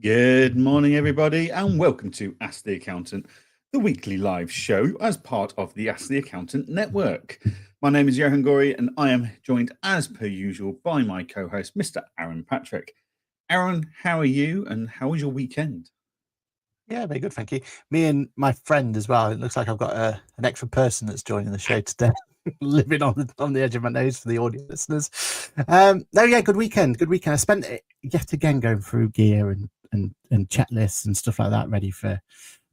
Good morning, everybody, and welcome to Ask the Accountant, the weekly live show as part of the Ask the Accountant network. My name is Johann, and I am joined, as per usual, by my co-host, Mr. Aaron Patrick. Aaron, how are you, and how was your weekend? Yeah, very good, thank you. Me and my friend as well. It looks like I've got an extra person that's joining the show today, living on the edge of my nose for the audio listeners. Good weekend. Good weekend. I spent it yet again going through gear and checklists and stuff like that, ready for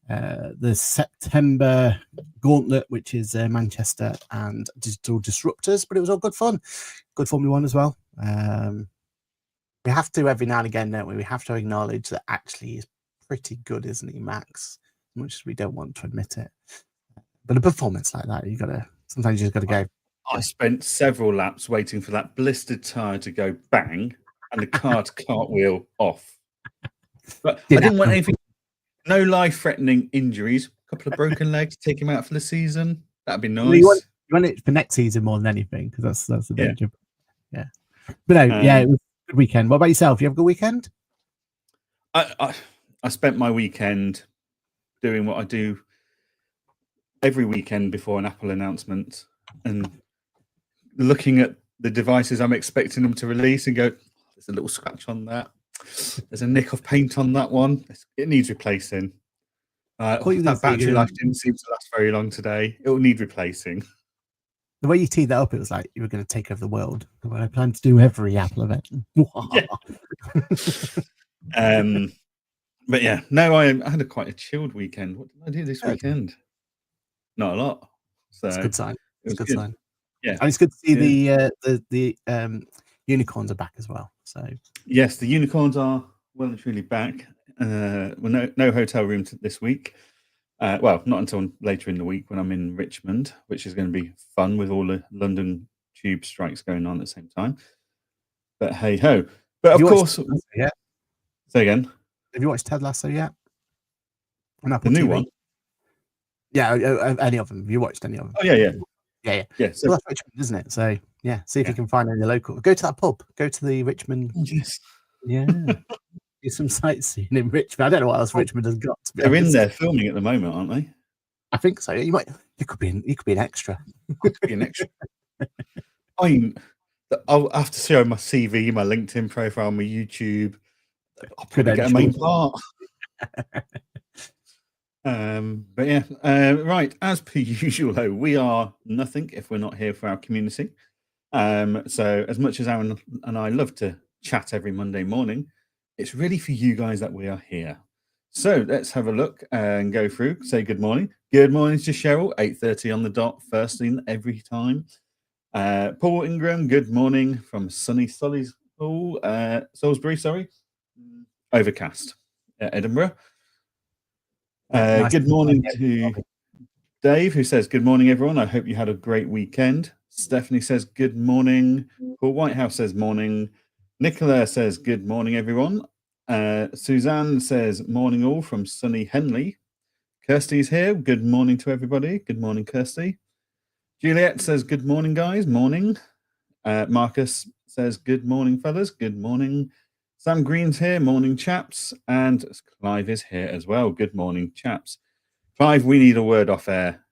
the September gauntlet, which is Manchester and Digital Disruptors. But it was all good fun. Good Formula One as well. We have to every now and again, don't we? We have to acknowledge that actually is pretty good, isn't he, Max? As much as we don't want to admit it, but a performance like that, sometimes you just got to go. I spent several laps waiting for that blistered tire to go bang and the car to cartwheel off. But I didn't want anything. No life-threatening injuries. A couple of broken legs. Take him out for the season. That'd be nice. You want it for next season more than anything, because that's the danger. Yeah. But no, it was a good weekend. What about yourself? You have a good weekend? I spent my weekend doing what I do every weekend before an Apple announcement and looking at the devices I'm expecting them to release and go, there's a little scratch on that. There's a nick of paint on that one. It needs replacing. That battery life didn't seem to last very long today. It will need replacing. The way you teed that up, it was like you were going to take over the world. What I plan to do every Apple event. But yeah, no, I had quite a chilled weekend. What did I do this weekend? Not a lot. So it's a good sign. It's a good sign. Yeah, and it's good to see the unicorns are back as well. So yes, the unicorns are well and truly back. No hotel room this week. Well, not until later in the week when I'm in Richmond, which is going to be fun with all the London tube strikes going on at the same time. But hey ho! But of course, yeah. Say again. Have you watched Ted Lasso yet? The new one? Yeah, any of them. Have you watched any of them? Oh, yeah. So well, that's Richmond, isn't it? So, yeah, see if you can find any local. Go to that pub. Go to the Richmond. Yes. Yeah. Do some sightseeing in Richmond. I don't know what else Richmond has got. They're in there filming at the moment, aren't they? I think so. You could be an extra. I could be an extra. I'll have to show my CV, my LinkedIn profile, my YouTube. I'll probably get a main part. But yeah, right. As per usual, though, we are nothing if we're not here for our community. So as much as Aaron and I love to chat every Monday morning, it's really for you guys that we are here. So let's have a look and go through. Say good morning. Good morning to Cheryl, 8:30 on the dot, first thing every time. Paul Ingram, good morning from sunny Salisbury, sorry. Overcast, Edinburgh. Good morning to Dave, who says, good morning, everyone. I hope you had a great weekend. Stephanie says, good morning. Paul Whitehouse says, morning. Nicola says, good morning, everyone. Suzanne says, morning all from sunny Henley. Kirsty's here. Good morning to everybody. Good morning, Kirsty. Juliet says, good morning, guys. Morning. Marcus says, good morning, fellas. Good morning. Sam Green's here. Morning, chaps. And Clive is here as well. Good morning, chaps. Clive, we need a word off air,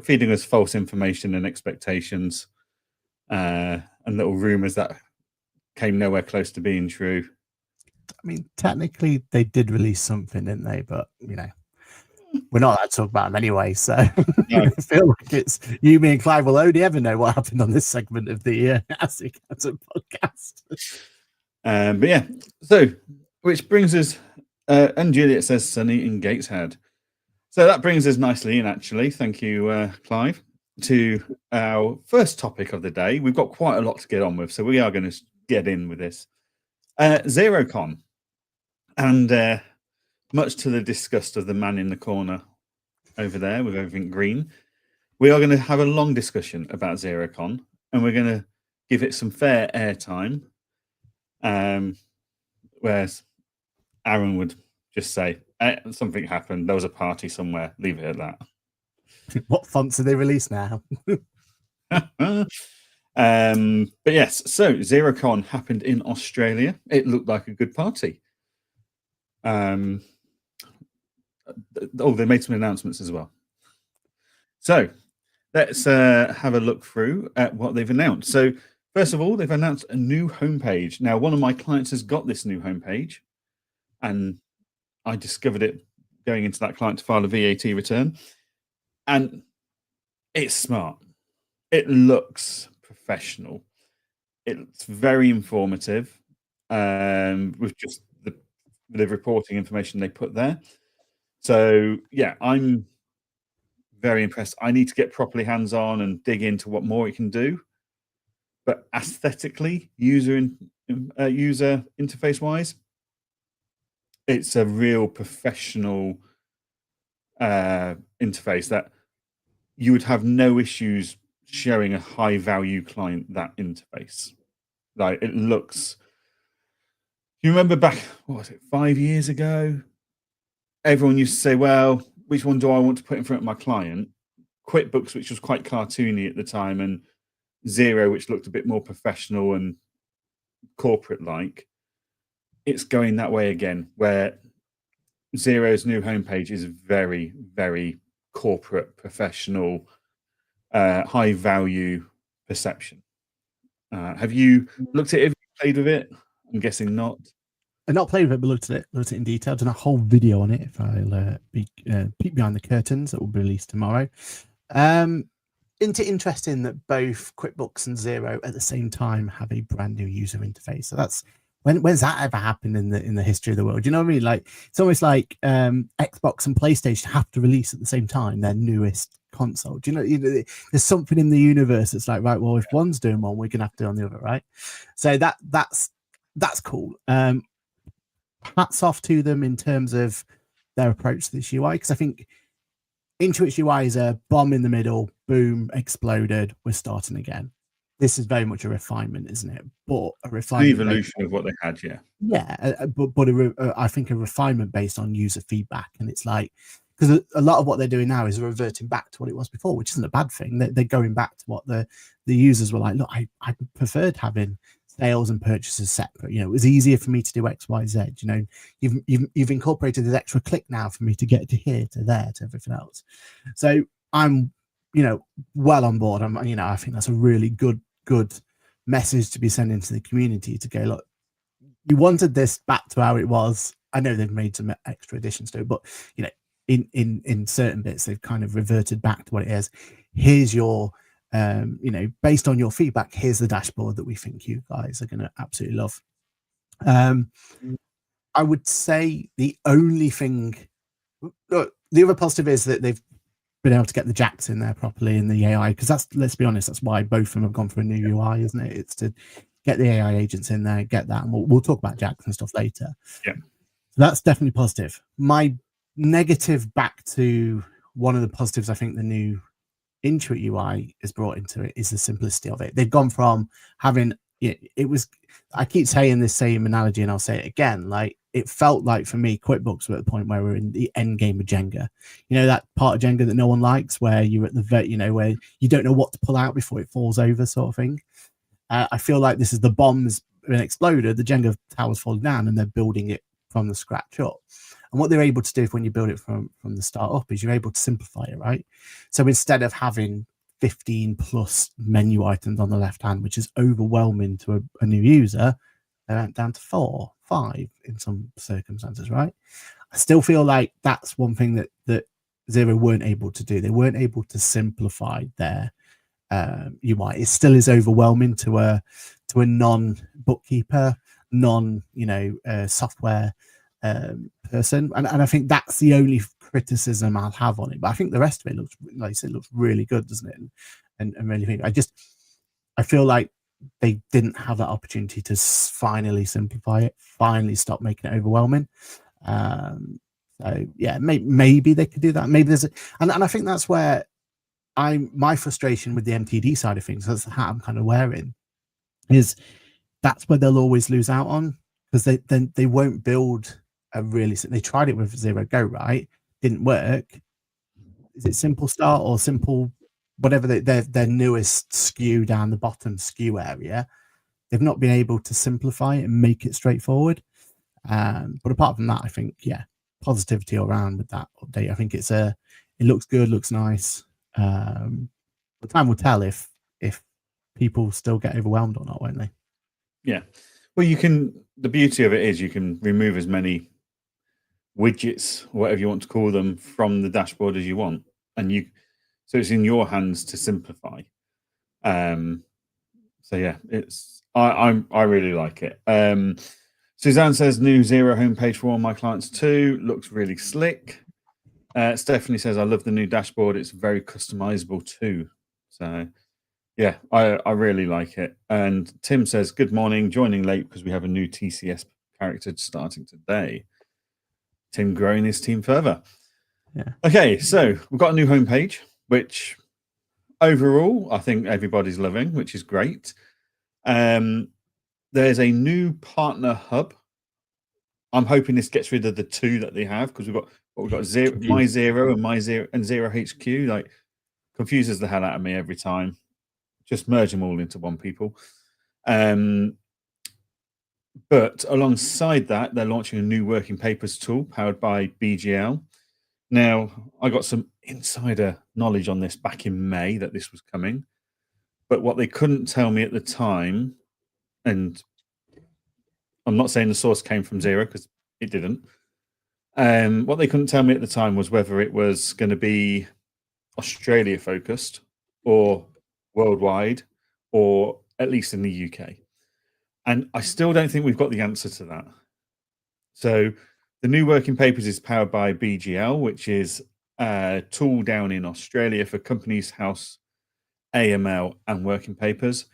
feeding us false information and expectations and little rumours that came nowhere close to being true. I mean, technically, they did release something, didn't they? But, we're not allowed to talk about them anyway. So no. I feel like it's you, me, and Clive will only ever know what happened on this segment of the Ask the Accountant podcast. But yeah, so which brings us, and Juliet says sunny in Gateshead. So that brings us nicely in, actually. Thank you, Clive, to our first topic of the day. We've got quite a lot to get on with, so we are going to get in with this. ZeroCon. And much to the disgust of the man in the corner over there with everything green, we are going to have a long discussion about ZeroCon, and we're going to give it some fair airtime. Whereas Aaron would just say, something happened, there was a party somewhere, leave it at that. What fonts do they release now? But yes, so ZeroCon happened in Australia. It looked like a good party. They made some announcements as well. So let's have a look through at what they've announced. So first of all, they've announced a new homepage. Now, one of my clients has got this new homepage, and I discovered it going into that client to file a VAT return. And it's smart. It looks professional. It's very informative with just the reporting information they put there. So yeah, I'm very impressed. I need to get properly hands-on and dig into what more it can do. But aesthetically, user interface-wise, it's a real professional interface that you would have no issues showing a high-value client that interface. Like, it looks... You remember back, what was it, 5 years ago? Everyone used to say, well, which one do I want to put in front of my client? QuickBooks, which was quite cartoony at the time, and Xero, which looked a bit more professional and corporate-like. It's going that way again, where Xero's new homepage is very, very corporate, professional, high-value perception. Have you looked at it? Have you played with it? I'm guessing not. I've not played with it, but looked at it in detail. Done a whole video on it. If I'll peek behind the curtains, that will be released tomorrow. Interesting that both QuickBooks and Xero at the same time have a brand new user interface. So that's when's that ever happened in the history of the world? Do you know what I mean? Like, it's almost like Xbox and PlayStation have to release at the same time their newest console. Do you know, there's something in the universe that's like, right, well, if one's doing one, we're gonna have to do on the other, right? So that's cool. Hats off to them in terms of their approach to this UI, because I think Intuit's UI is a bomb in the middle, boom, exploded, we're starting again. This is very much a refinement, isn't it? But a refinement, an evolution of what they had, yeah. Yeah, but I think a refinement based on user feedback, and it's like, because a lot of what they're doing now is reverting back to what it was before, which isn't a bad thing. They're going back to what the users were like. Look, I preferred having sales and purchases separate. You know, it was easier for me to do X, Y, Z. You know, you've incorporated this extra click now for me to get to here, to there, to everything else. So I'm, well on board. I think that's a really good message to be sending to the community, to go, look, you wanted this back to how it was. I know they've made some extra additions to it, but in certain bits they've kind of reverted back to what it is. Here's your based on your feedback, here's the dashboard that we think you guys are going to absolutely love. I would say the only thing, look, the other positive is that they've been able to get the JAX in there properly in the AI, because that's, let's be honest, that's why both of them have gone for a new UI, isn't it? It's to get the AI agents in there, get that, and we'll talk about JAX and stuff later. Yeah, so that's definitely positive. My negative, back to one of the positives I think the new Intuit UI is brought into it, is the simplicity of it. They've gone from having it was, I keep saying this same analogy and I'll say it again, like, it felt like for me QuickBooks were at the point where we're in the end game of Jenga, that part of Jenga that no one likes, where you're at the where you don't know what to pull out before it falls over, sort of thing. I feel like this is the bomb's been exploded, the Jenga tower's fallen down, and they're building it from the scratch up. And what they're able to do when you build it from the start up is you're able to simplify it, right? So instead of having 15 plus menu items on the left hand, which is overwhelming to a new user, they went down to 4, 5 in some circumstances, right? I still feel like that's one thing that Xero weren't able to do. They weren't able to simplify their UI. It still is overwhelming to a non-bookkeeper, software person, and I think that's the only criticism I'll have on it. But I think the rest of it looks, like I said, looks really good, doesn't it? And really think I feel like they didn't have that opportunity to finally simplify it, finally stop making it overwhelming. So yeah, maybe they could do that. Maybe there's and I think that's where my frustration with the MTD side of things, that's the hat I'm kind of wearing, is that's where they'll always lose out on, because they won't build a really, they tried it with Xero Go, right? Didn't work. Is it Simple Start or Simple whatever their newest SKU down the bottom SKU area? They've not been able to simplify it and make it straightforward. But apart from that, I think positivity all around with that update. I think it looks good, looks nice. The time will tell if people still get overwhelmed or not, won't they? Yeah. Well, the beauty of it is you can remove as many widgets, whatever you want to call them, from the dashboard as you want. So it's in your hands to simplify. So yeah, I really like it. Suzanne says new Xero homepage for all my clients too. Looks really slick. Stephanie says I love the new dashboard. It's very customizable too. So yeah, I really like it. And Tim says good morning. Joining late because we have a new TCS character starting today. Tim growing his team further. Yeah. Okay, so we've got a new homepage, which overall I think everybody's loving, which is great. There's a new partner hub. I'm hoping this gets rid of the two that they have, because we've got Xero, My Xero and Xero HQ. Like, confuses the hell out of me every time. Just merge them all into one, people. But alongside that, they're launching a new working papers tool powered by BGL. Now, I got some insider knowledge on this back in May that this was coming, but what they couldn't tell me at the time, and I'm not saying the source came from Xero because it didn't. What they couldn't tell me at the time was whether it was going to be Australia focused or worldwide, or at least in the UK. And I still don't think we've got the answer to that. So the new working papers is powered by BGL, which is a tool down in Australia for companies house, AML, and working papers.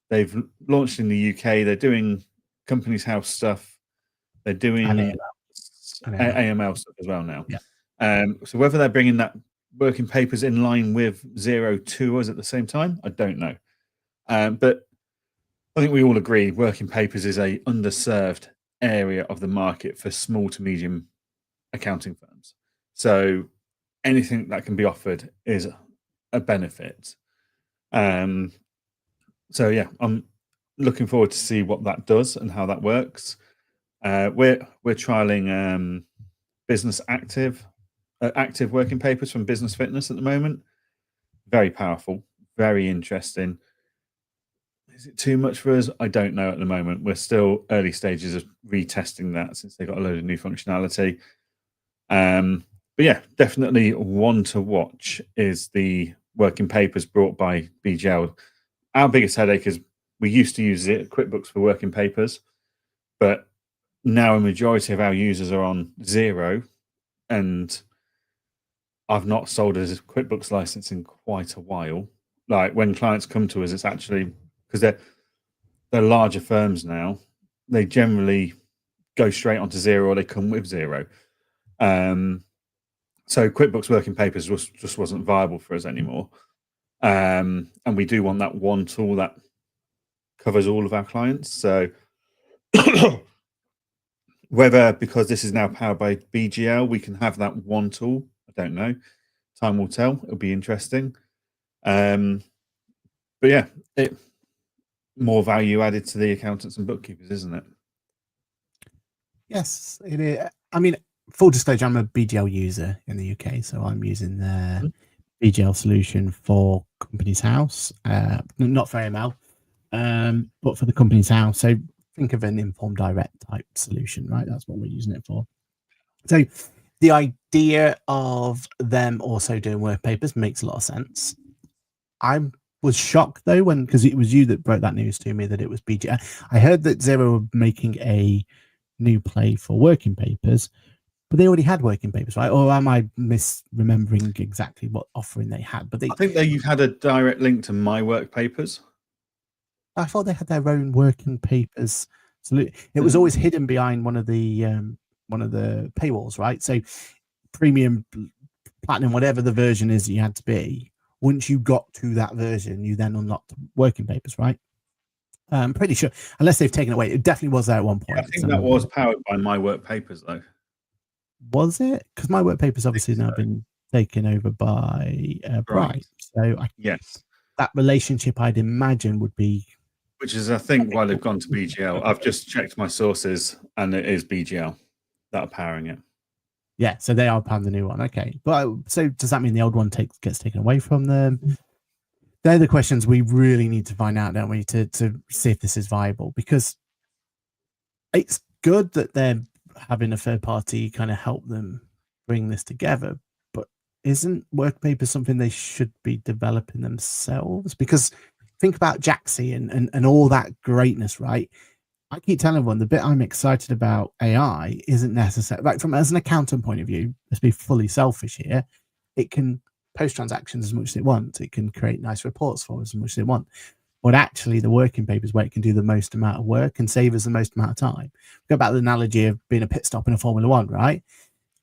They've launched in the UK. They're doing companies house stuff. They're doing AML stuff as well now. Yeah. So whether they're bringing that working papers in line with Xero to us at the same time, I don't know. But I think we all agree working papers is a underserved area of the market for small to medium accounting firms. So anything that can be offered is a benefit. So yeah, I'm looking forward to see what that does and how that works. We're trialing business active working papers from Business Fitness at the moment. Very powerful, very interesting. Is it too much for us? I don't know at the moment. We're still early stages of retesting that since they got a load of new functionality. But yeah, definitely one to watch is the working papers brought by BGL. Our biggest headache is we used to use it, QuickBooks for working papers, but now a majority of our users are on Xero, and I've not sold a QuickBooks license in quite a while. Like, when clients come to us, it's actually because they're larger firms now. They generally go straight onto Xero, or they come with Xero. So QuickBooks working papers just wasn't viable for us anymore. And we do want that one tool that covers all of our clients. So whether, because this is now powered by BGL, we can have that one tool, I don't know. Time will tell. It'll be interesting. But yeah, more value added to the accountants and bookkeepers, isn't it? Yes, it is. I mean, full disclosure, I'm a BGL user in the UK, so I'm using their BGL solution for Companies House, not for AML, but for the Companies House. So think of an Inform Direct type solution, right? That's what we're using it for. So the idea of them also doing work papers makes a lot of sense. I was shocked though, because it was you that broke that news to me that it was BGL. I heard that Xero were making a new play for working papers, but they already had working papers, right? Or am I misremembering exactly what offering they had? But I think you had a direct link to My Work Papers. I thought they had their own working papers. So it was always hidden behind one of the paywalls, right? So premium, platinum, whatever the version is that you had to be. Once you got to that version, you then unlocked working papers, right? I'm pretty sure, unless they've taken it away. It definitely was there at one point. Yeah, I think that was powered by My Work Papers, though. Was it? Because My Work Papers obviously now been taken over by Bright. So yes, that relationship I'd imagine would be. Which is, I think, why they've gone to BGL. I've just checked my sources, And it is BGL that are powering it. Yeah, so they are powering the new one. Okay, but so does that mean the old one gets taken away from them? They're the questions we really need to find out, don't we, to see if this is viable? Because it's good that they're having a third party kind of help them bring this together, but isn't work paper something they should be developing themselves? Because think about Jaxi and all that greatness, right? I keep telling everyone the bit I'm excited about AI isn't necessary. Like from as an accountant point of view, let's be fully selfish here. It can post transactions as much as it wants. It can create nice reports for us as much as it wants. But actually, the working paper is where it can do the most amount of work and save us the most amount of time. Go back to the analogy of being a pit stop in a Formula One, right?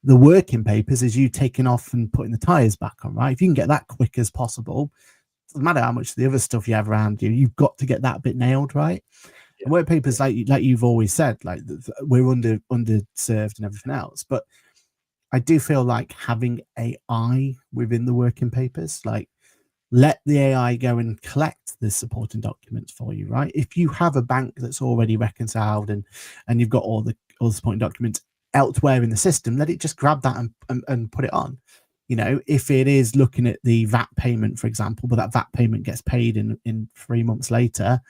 The working papers is you taking off and putting the tires back on, right? If you can get that quick as possible, it doesn't matter how much the other stuff you have around you, you've got to get that bit nailed, right? Yeah. And work papers, like you've always said, like we're underserved and everything else. But I do feel like having AI within the working papers, like let the AI go and collect the supporting documents for you, right? If you have a bank that's already reconciled and you've got all the supporting documents elsewhere in the system, let it just grab that and put it on. You know, if it is looking at the VAT payment, for example, but that VAT payment gets paid in 3 months later,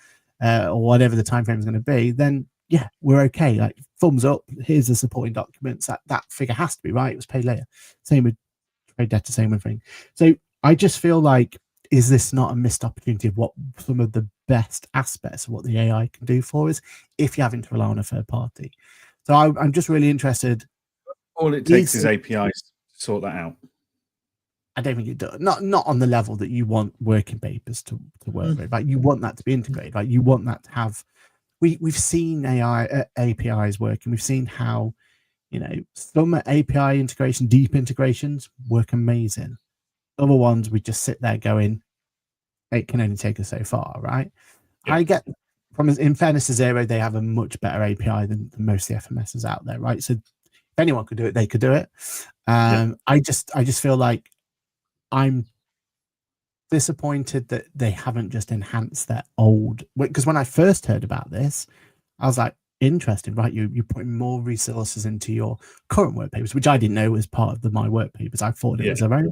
or whatever the time frame is going to be, then yeah, we're okay. Like thumbs up, here's the supporting documents. That figure has to be right. It was paid later. Same with trade debtor, same with thing. So I just feel like, is this not a missed opportunity of what some of the best aspects of what the AI can do for us if you're having to rely on a third party? So I'm just really interested. All it takes is APIs to sort that out. I don't think it does. Not on the level that you want working papers to work with. Like you want that to be integrated. Like you want that to have. We've seen AI APIs work, and we've seen how, you know, some API integration, deep integrations work amazing. Other ones we just sit there going, it can only take us so far, right? Yeah. I get in fairness to Xero, they have a much better API than most of the FMSs out there, right? So if anyone could do it, they could do it. I just feel like I'm disappointed that they haven't just enhanced their old, because when I first heard about this, I was like, interesting, right? You're putting more resources into your current work papers, which I didn't know was part of my work papers. I thought it was their own.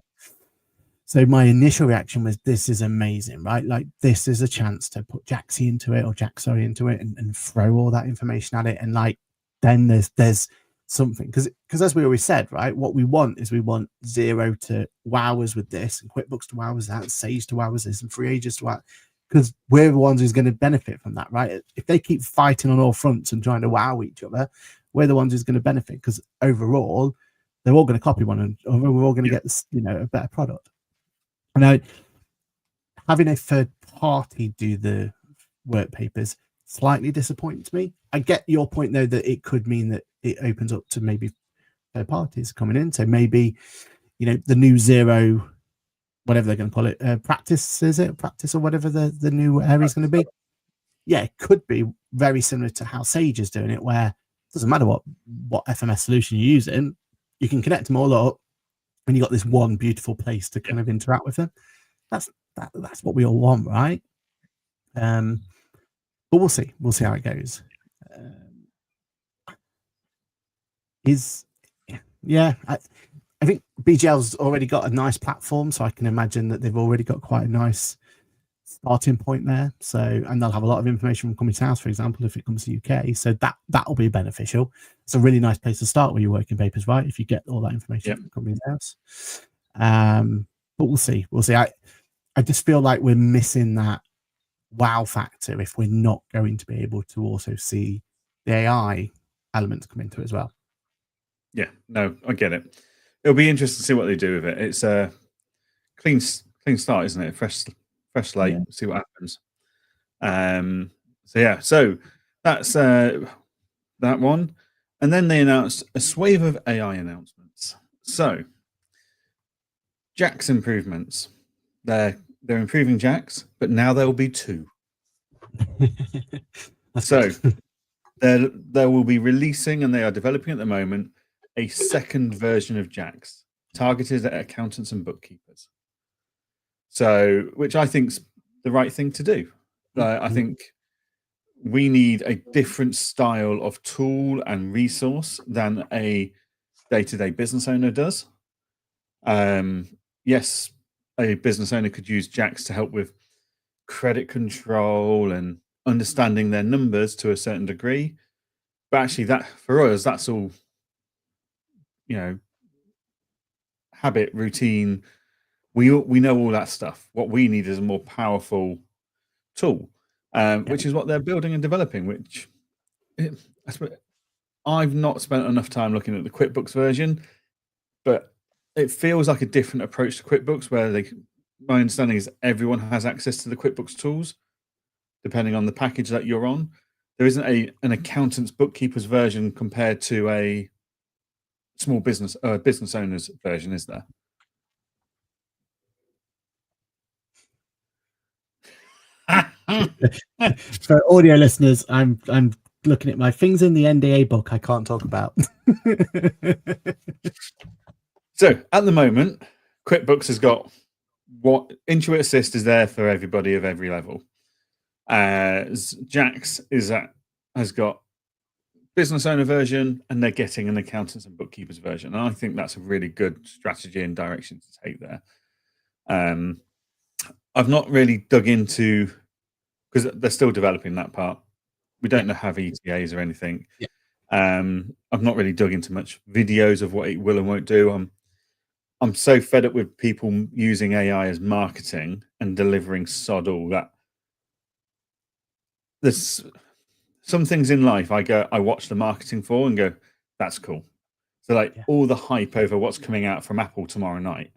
So my initial reaction was, this is amazing, right? Like this is a chance to put Jaxi into it or Jaxo into it and throw all that information at it. And like, then there's something, because as we always said, right, what we want is we want Xero to wow us with this and QuickBooks to wow us that, Sage to wow us this, and Free Agents to wow, because we're the ones who's going to benefit from that, right? If they keep fighting on all fronts and trying to wow each other, we're the ones who's going to benefit, because overall they're all going to copy one another. We're all going to get this, you know, a better product. And having a third party do the work papers slightly disappoints me. I get your point though, that it could mean that it opens up to maybe third parties coming in. So maybe, you know, the new Xero, whatever they're going to call it, practice or whatever the new area is going to be. Yeah, it could be very similar to how Sage is doing it, where it doesn't matter what FMS solution you're using, you can connect them all up, and you got this one beautiful place to kind of interact with them. That's what we all want, right? But we'll see how it goes. I think BGL's already got a nice platform, so I can imagine that they've already got quite a nice starting point there. So, and they'll have a lot of information from Company's House, for example, if it comes to UK. So that'll be beneficial. It's a really nice place to start with your working papers, right? If you get all that information from Company's House. But we'll see. I just feel like we're missing that wow factor if we're not going to be able to also see the AI elements come into it as well. Yeah, no, I get it. It'll be interesting to see what they do with it. It's a clean start, isn't it? Fresh slate. See what happens. So that's that one, and then they announced a swathe of AI announcements. So Jax improvements. They're improving Jax, but now there will be 2. So they will be releasing, and they are developing at the moment, a second version of Jax targeted at accountants and bookkeepers. So, which I think's the right thing to do. I think we need a different style of tool and resource than a day-to-day business owner does. Yes, a business owner could use Jax to help with credit control and understanding their numbers to a certain degree. But actually, that for us, that's all, habit, routine. We know all that stuff. What we need is a more powerful tool, which is what they're building and developing. Which I've not spent enough time looking at the QuickBooks version, but it feels like a different approach to QuickBooks, where my understanding is everyone has access to the QuickBooks tools, depending on the package that you're on. There isn't an accountant's bookkeeper's version compared to a small business owner's version, is there? For audio listeners, I'm looking at my things in the NDA book I can't talk about. So at the moment, QuickBooks has got what Intuit Assist is there for everybody of every level. Jax has got business owner version, and they're getting an accountants and bookkeepers version. And I think that's a really good strategy and direction to take there. I've not really dug into, because they're still developing that part. We don't have ETAs or anything. Yeah. I've not really dug into much videos of what it will and won't do. I'm so fed up with people using AI as marketing and delivering sod all that. There's some things in life I watch the marketing for and go, that's cool. So all the hype over what's coming out from Apple tomorrow night,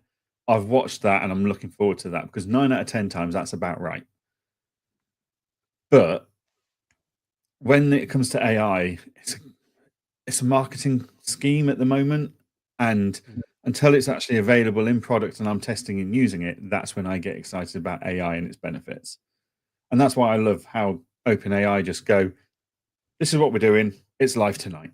I've watched that and I'm looking forward to that, because 9 out of 10 times that's about right. But when it comes to AI, it's a marketing scheme at the moment, and until it's actually available in product and I'm testing and using it, that's when I get excited about AI and its benefits. And that's why I love how OpenAI just go, this is what we're doing, it's live tonight.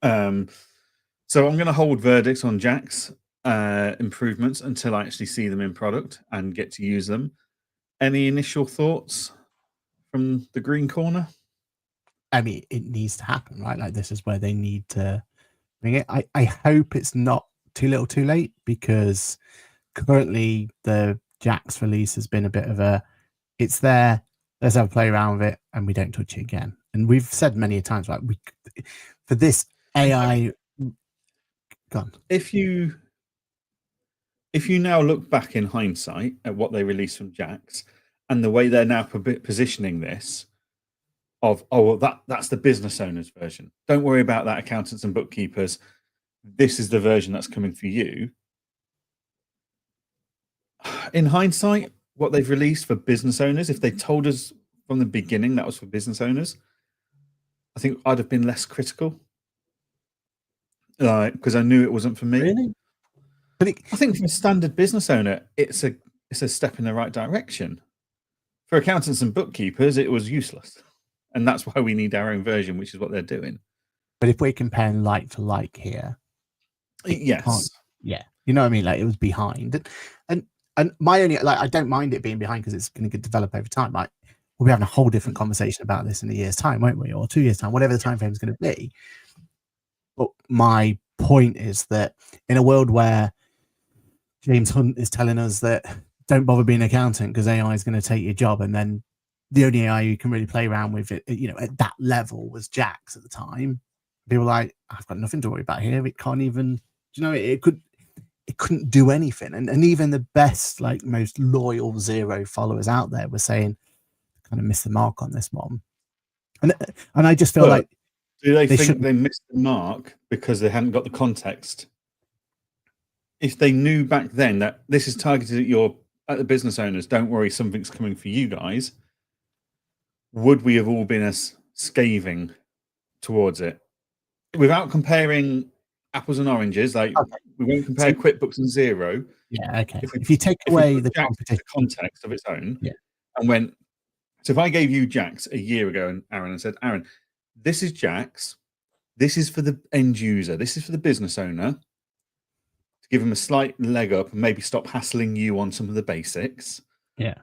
So I'm going to hold verdicts on Jax improvements until I actually see them in product and get to use them. Any initial thoughts from the green corner? I mean, it needs to happen, right? Like, this is where they need to bring it. I hope it's not too little too late, because currently the Jax release has been a bit of it's there, let's have a play around with it, and we don't touch it again. And we've said many times, like, for this AI, gone. If you now look back in hindsight at what they released from Jax and the way they're now positioning this, that's the business owner's version. Don't worry about that, accountants and bookkeepers. This is the version that's coming for you. In hindsight, what they've released for business owners, if they told us from the beginning that was for business owners, I think I'd have been less critical, because I knew it wasn't for me. Really? I think for a standard business owner, it's a step in the right direction. For accountants and bookkeepers, it was useless. And that's why we need our own version, which is what they're doing. But if we're comparing like for like here, yes, yeah, you know what I mean. Like, it was behind, and my only, like, I don't mind it being behind because it's going to develop over time. Like, we'll be having a whole different conversation about this in a year's time, won't we, or 2 years time, whatever the time frame is going to be. But my point is that in a world where James Hunt is telling us that don't bother being an accountant because AI is going to take your job, and then the only AI you can really play around with, it, at that level was Jax at the time. People were like, I've got nothing to worry about here. It can't even, it couldn't do anything. And even the best, like, most loyal zero followers out there were saying, kind of missed the mark on this one. And I just feel like, do they think they missed the mark because they hadn't got the context? If they knew back then that this is targeted at the business owners, don't worry, something's coming for you guys, would we have all been as scathing towards it? Without comparing apples and oranges, we won't compare QuickBooks and Xero. Yeah, okay. If you take away the context of its own, and went, so if I gave you Jax a year ago, and Aaron, said, Aaron, this is Jax, this is for the end user, this is for the business owner, to give them a slight leg up and maybe stop hassling you on some of the basics. Yeah.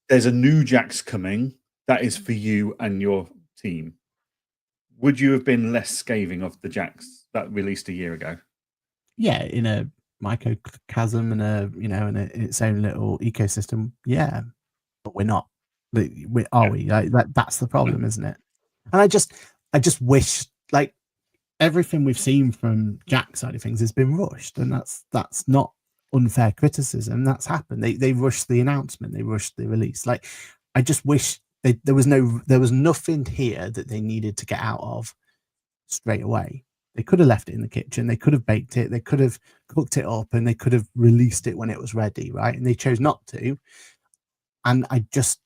There's a new Jax coming. that is for you and your team, would you have been less scathing of the Jax that released a year ago? Yeah, in a microcosm and in its own little ecosystem. Yeah, but we're not. Are we? Like, that's the problem, isn't it? And I just wish, like, everything we've seen from Jack's side of things has been rushed, and that's not unfair criticism. That's happened. They rushed the announcement, they rushed the release. Like, I just wish there was nothing here that they needed to get out of straight away. They could have left it in the kitchen, they could have baked it, they could have cooked it up, and they could have released it when it was ready, right? And they chose not to. And I just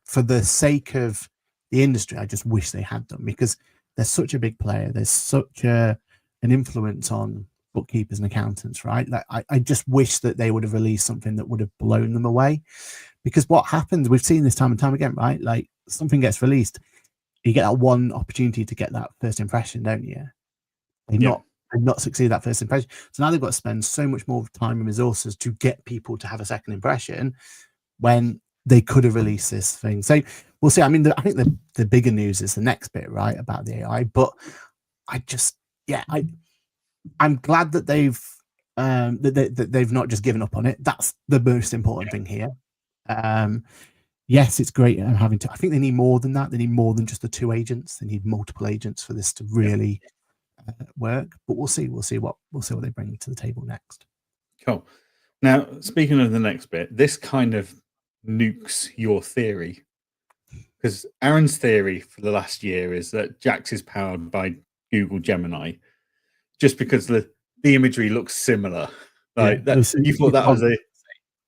for the sake of the industry, I just wish they had done, because they're such a big player. There's such an influence on bookkeepers and accountants, right? Like, I just wish that they would have released something that would have blown them away. Because what happens, we've seen this time and time again, right? Like, something gets released, you get that one opportunity to get that first impression, don't you? They've not succeeded that first impression. So now they've got to spend so much more time and resources to get people to have a second impression, when they could have released this thing. So we'll see. I mean, I think the bigger news is the next bit, right, about the AI. But I'm glad that they've not just given up on it. That's the most important thing here. Yes, it's great having to. I think they need more than that. They need more than just the 2 agents. They need multiple agents for this to really work. But we'll see. We'll see what they bring to the table next. Cool. Now, speaking of the next bit, this kind of nukes your theory, because Aaron's theory for the last year is that Jax is powered by Google Gemini, just because the imagery looks similar. Like, you thought that was a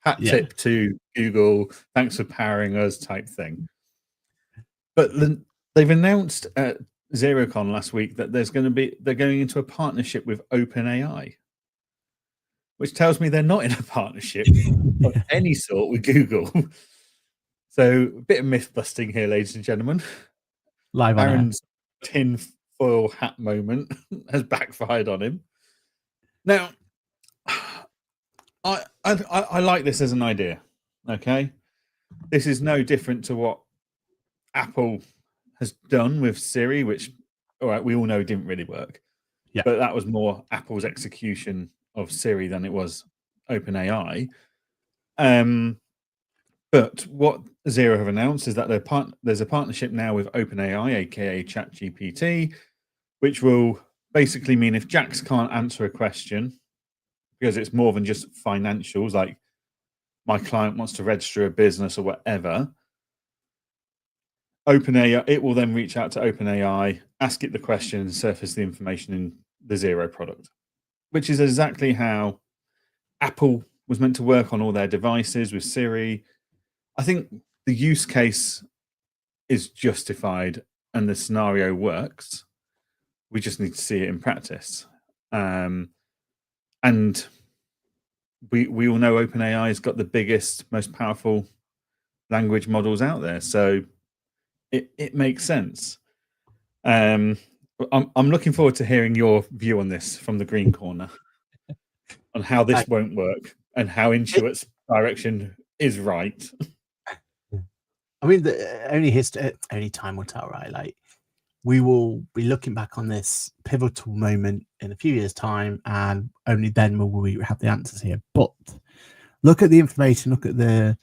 hat tip to Google, thanks for powering us type thing. But they've announced at ZeroCon last week that they're going into a partnership with OpenAI, which tells me they're not in a partnership of any sort with Google. So, a bit of myth busting here, ladies and gentlemen. Live on Aaron's tin foil hat moment has backfired on him. Now, I like this as an idea. Okay, this is no different to what Apple has done with Siri, which, all right, we all know didn't really work. Yeah. But that was more Apple's execution of Siri than it was OpenAI. But what Zero have announced is that there's a partnership now with OpenAI, aka ChatGPT, which will basically mean if Jax can't answer a question, because it's more than just financials, like my client wants to register a business or whatever, OpenAI, it will then reach out to OpenAI, ask it the question, and surface the information in the Zero product, which is exactly how Apple was meant to work on all their devices with Siri. I think the use case is justified and the scenario works. We just need to see it in practice. And we all know OpenAI has got the biggest, most powerful language models out there. So it makes sense. I'm looking forward to hearing your view on this from the green corner, on how this won't work and how Intuit's direction is right. I mean, only time will tell, right? Like, we will be looking back on this pivotal moment in a few years' time, and only then will we have the answers here. But look at the information, look at the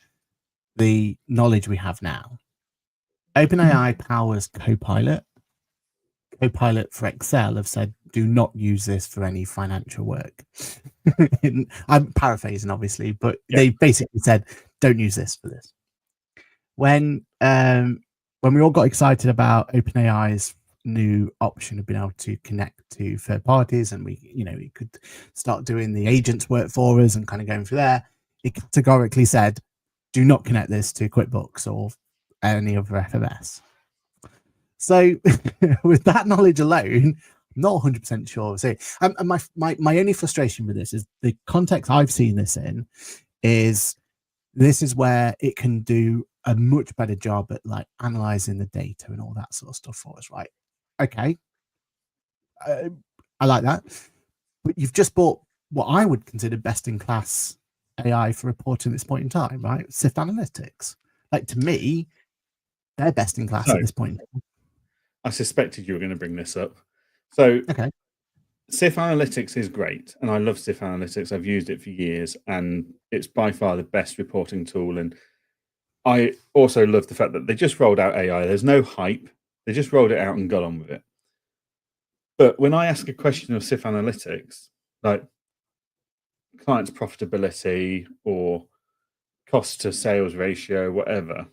knowledge we have now. OpenAI powers Copilot. Copilot for Excel have said, do not use this for any financial work. I'm paraphrasing, obviously, but they basically said, don't use this for this. When we all got excited about OpenAI's new option of being able to connect to third parties, and we could start doing the agents work for us and kind of going through there, it categorically said, do not connect this to QuickBooks or any other FMS. So with that knowledge alone, I'm not 100% sure. So my only frustration with this is the context I've seen this in is this is where it can do a much better job at like analyzing the data and all that sort of stuff for us, right? Okay, I like that, but you've just bought what I would consider best in class AI for reporting at this point in time, right? Sift Analytics. Like, to me, They're best in class So- at this point. I suspected you were going to bring this up. So Okay. SIF Analytics is great, and I love SIF Analytics. I've used it for years, and it's by far the best reporting tool. And I also love the fact that they just rolled out AI. There's no hype. They just rolled it out and got on with it. But when I ask a question of SIF Analytics, like client's profitability or cost to sales ratio, whatever,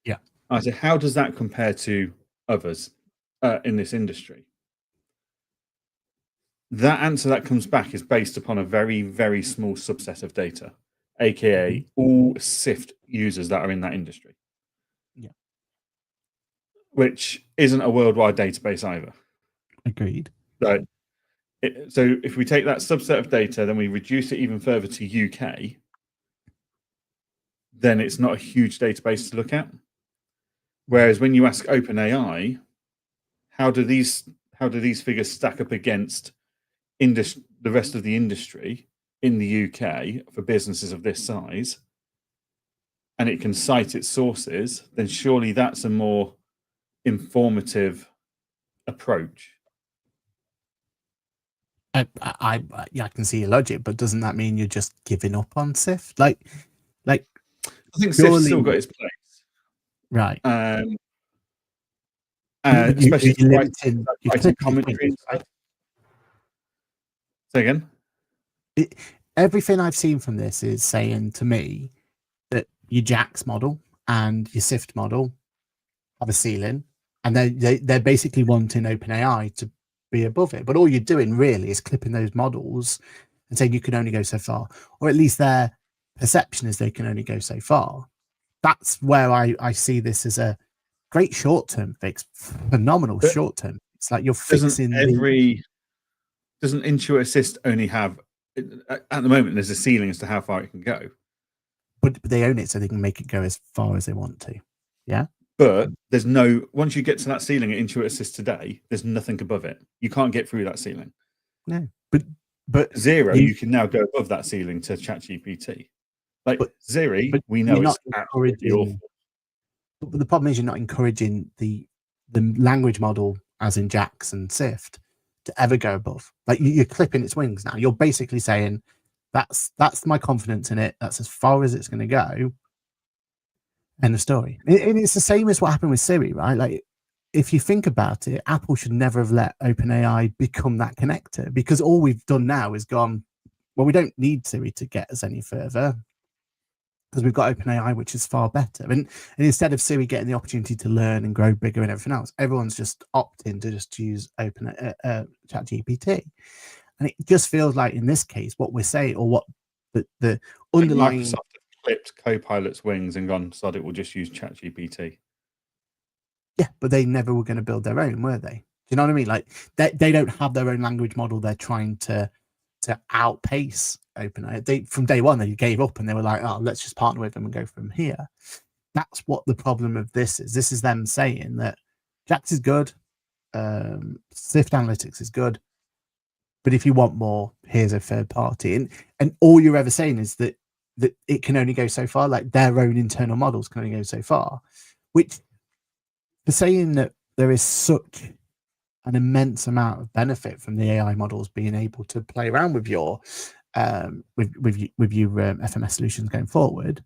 Yeah. I say, how does that compare to others in this industry? That answer that comes back is based upon a very, very small subset of data, aka all SIFT users that are in that industry. Yeah. Which isn't a worldwide database either. Agreed. So if we take that subset of data, then we reduce it even further to UK, then it's not a huge database to look at. Whereas when you ask OpenAI, how do these figures stack up against the rest of the industry in the UK for businesses of this size, and it can cite its sources, then surely that's a more informative approach. I can see your logic, but doesn't that mean you're just giving up on SIFT? Like I think SIFT's still got its place, right? Especially you're limiting your writing commentary and stuff. Say again. Everything I've seen from this is saying to me that your JAX model and your SIFT model have a ceiling, and they're basically wanting OpenAI to be above it. But all you're doing really is clipping those models and saying you can only go so far, or at least their perception is they can only go so far. That's where I see this as a great short-term fix, phenomenal short-term. It's like you're fixing Doesn't Intuit Assist only have, at the moment, there's a ceiling as to how far it can go. But they own it so they can make it go as far as they want to. Yeah. But there's once you get to that ceiling at Intuit Assist today, there's nothing above it. You can't get through that ceiling. No. But Xero, you can now go above that ceiling to ChatGPT. Like Xero, we know it's absolutely awful. But the problem is you're not encouraging the language model, as in JAX and SIFT, to ever go above. Like you're clipping its wings now. You're basically saying that's my confidence in it. That's as far as it's going to go. End of story. And it's the same as what happened with Siri, right? Like if you think about it, Apple should never have let OpenAI become that connector, because all we've done now is gone, well, we don't need Siri to get us any further because we've got OpenAI, which is far better. And instead of Siri getting the opportunity to learn and grow bigger and everything else, everyone's just opting to just use ChatGPT. And it just feels like in this case, what we're saying, or what the underlying... Microsoft have clipped Copilot's wings and gone, sod it, we'll just use ChatGPT. Yeah, but they never were going to build their own, were they? Do you know what I mean? Like they don't have their own language model. They're trying to outpace OpenAI. From day one, they gave up and they were like, oh, let's just partner with them and go from here. That's what the problem of this is. This is them saying that JAX is good, SIFT Analytics is good, but if you want more, here's a third party. And all you're ever saying is that it can only go so far, like their own internal models can only go so far, which for saying that there is such an immense amount of benefit from the AI models being able to play around with your FMS solutions going forward.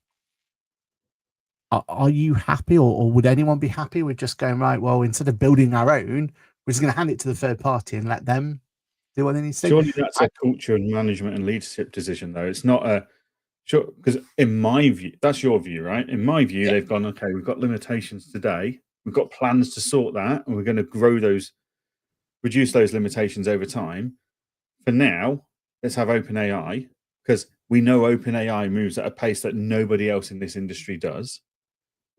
Are you happy, or would anyone be happy with just going, right, well, instead of building our own, we're just going to hand it to the third party and let them do what they need to do? Surely that's a culture and management and leadership decision, though. It's not a sure, because in my view, that's your view, right? In my view, they've gone, okay, we've got limitations today. We've got plans to sort that, and we're going to reduce those limitations over time. For now, let's have OpenAI, because we know OpenAI moves at a pace that nobody else in this industry does,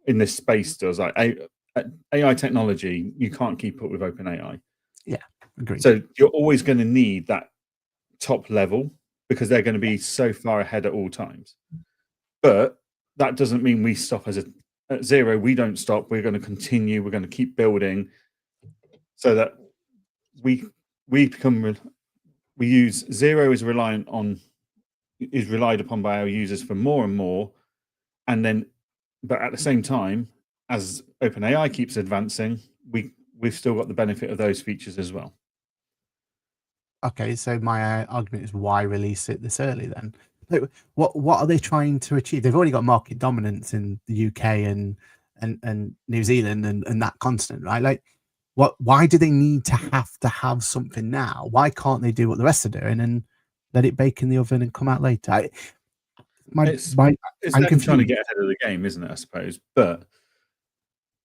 in this space does. Like AI technology, you can't keep up with OpenAI. Yeah, agreed. So you're always going to need that top level because they're going to be so far ahead at all times. But that doesn't mean we stop at Xero. We don't stop. We're going to continue. We're going to keep building so that we use Xero is relied upon by our users for more and more, and then but at the same time as OpenAI keeps advancing, we've still got the benefit of those features as well. Okay, so my argument is, why release it this early then? Like, what are they trying to achieve? They've already got market dominance in the UK and New Zealand and that continent, right? Like, why do they need to have something now? Why can't they do what the rest are doing and let it bake in the oven and come out later? It's I'm them confused. trying to get ahead of the game, isn't it? I suppose, but